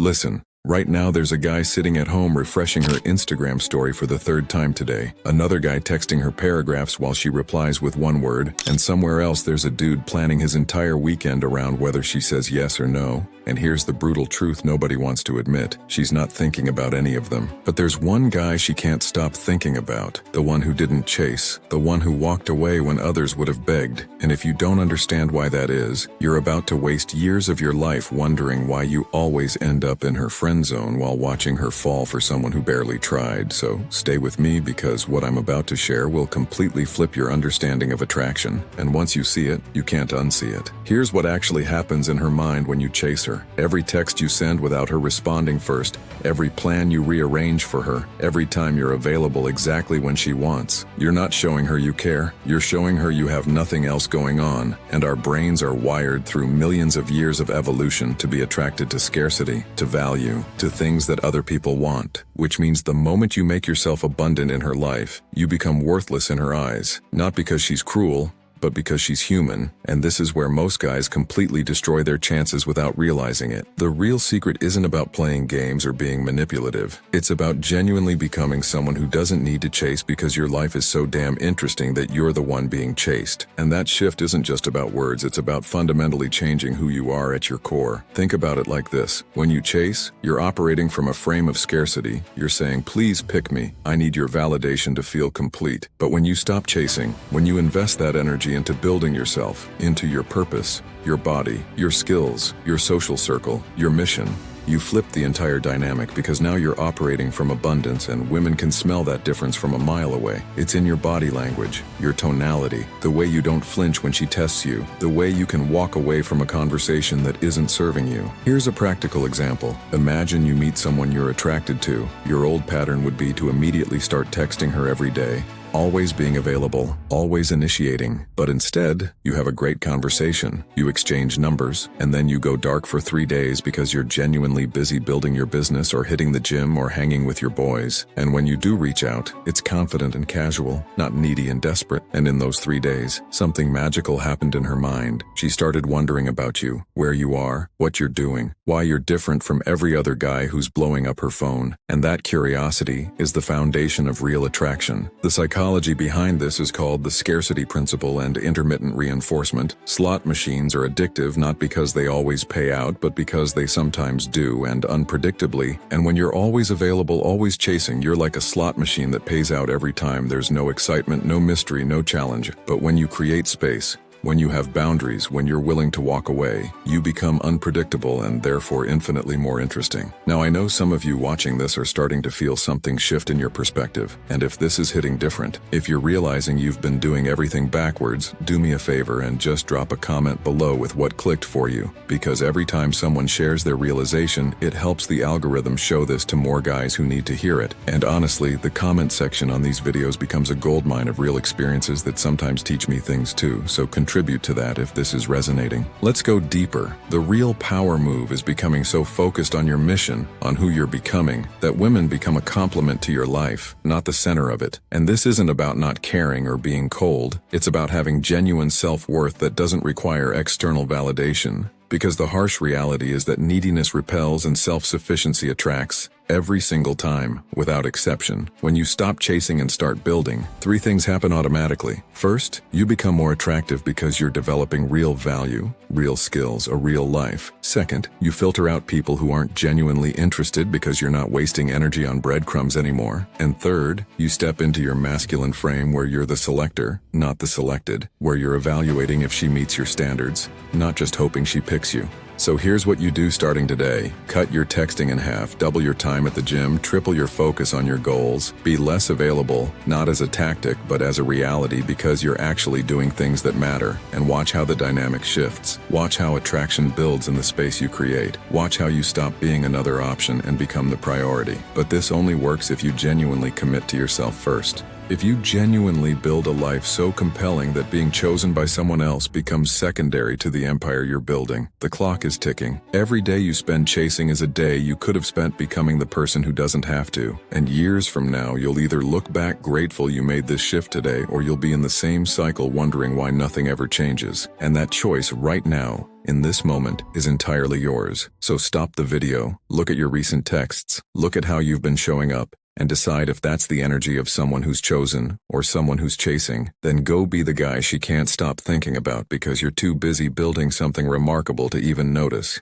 Listen, right now there's a guy sitting at home refreshing her Instagram story for the third time today, another guy texting her paragraphs while she replies with one word, and somewhere else there's a dude planning his entire weekend around whether she says yes or no. And here's the brutal truth nobody wants to admit: she's not thinking about any of them. But there's one guy she can't stop thinking about, the one who didn't chase, the one who walked away when others would have begged. And if you don't understand why that is, you're about to waste years of your life wondering why you always end up in her friend zone while watching her fall for someone who barely tried. So stay with me, because what I'm about to share will completely flip your understanding of attraction. And once you see it, you can't unsee it. Here's what actually happens in her mind when you chase her. Every text you send without her responding first, every plan you rearrange for her, every time you're available exactly when she wants. You're not showing her you care, you're showing her you have nothing else going on. And our brains are wired through millions of years of evolution to be attracted to scarcity, to value, to things that other people want. Which means the moment you make yourself abundant in her life, you become worthless in her eyes. Not because she's cruel, but because she's human. And this is where most guys completely destroy their chances without realizing it. The real secret isn't about playing games or being manipulative. It's about genuinely becoming someone who doesn't need to chase because your life is so damn interesting that you're the one being chased. And that shift isn't just about words, it's about fundamentally changing who you are at your core. Think about it like this: when you chase, you're operating from a frame of scarcity. You're saying, please pick me, I need your validation to feel complete. But when you stop chasing, when you invest that energy into building yourself, into your purpose, your body, your skills, your social circle, your mission, you flip the entire dynamic, because now you're operating from abundance, and women can smell that difference from a mile away. It's in your body language, your tonality, the way you don't flinch when she tests you, the way you can walk away from a conversation that isn't serving you. Here's a practical example. Imagine you meet someone you're attracted to. Your old pattern would be to immediately start texting her every day, always being available, always initiating. But instead, you have a great conversation, you exchange numbers, and then you go dark for 3 days because you're genuinely busy building your business or hitting the gym or hanging with your boys. And when you do reach out, it's confident and casual, not needy and desperate. And in those 3 days, something magical happened in her mind. She started wondering about you, where you are, what you're doing, why you're different from every other guy who's blowing up her phone. And that curiosity is the foundation of real attraction. The psychology behind this is called the scarcity principle and intermittent reinforcement. Slot machines are addictive not because they always pay out, but because they sometimes do, and unpredictably. And when you're always available, always chasing, you're like a slot machine that pays out every time. There's no excitement, no mystery, no challenge. But when you create space, when you have boundaries, when you're willing to walk away, you become unpredictable and therefore infinitely more interesting. Now, I know some of you watching this are starting to feel something shift in your perspective. And if this is hitting different, if you're realizing you've been doing everything backwards, do me a favor and just drop a comment below with what clicked for you. Because every time someone shares their realization, it helps the algorithm show this to more guys who need to hear it. And honestly, the comment section on these videos becomes a goldmine of real experiences that sometimes teach me things too. So contribute to that if this is resonating. Let's go deeper. The real power move is becoming so focused on your mission, on who you're becoming, that women become a complement to your life, not the center of it. And this isn't about not caring or being cold. It's about having genuine self-worth that doesn't require external validation. Because the harsh reality is that neediness repels and self-sufficiency attracts. Every single time, without exception. When you stop chasing and start building, 3 things happen automatically. First, you become more attractive because you're developing real value, real skills, a real life. Second, you filter out people who aren't genuinely interested because you're not wasting energy on breadcrumbs anymore. And third, you step into your masculine frame where you're the selector, not the selected, where you're evaluating if she meets your standards, not just hoping she picks you. So here's what you do starting today. Cut your texting in half, double your time at the gym, triple your focus on your goals. Be less available, not as a tactic, but as a reality, because you're actually doing things that matter. And watch how the dynamic shifts. Watch how attraction builds in the space you create. Watch how you stop being another option and become the priority. But this only works if you genuinely commit to yourself first. If you genuinely build a life so compelling that being chosen by someone else becomes secondary to the empire you're building, the clock is ticking. Every day you spend chasing is a day you could have spent becoming the person who doesn't have to. And years from now, you'll either look back grateful you made this shift today, or you'll be in the same cycle wondering why nothing ever changes. And that choice right now, in this moment, is entirely yours. So stop the video, look at your recent texts, look at how you've been showing up, and decide if that's the energy of someone who's chosen or someone who's chasing. Then go be the guy she can't stop thinking about because you're too busy building something remarkable to even notice.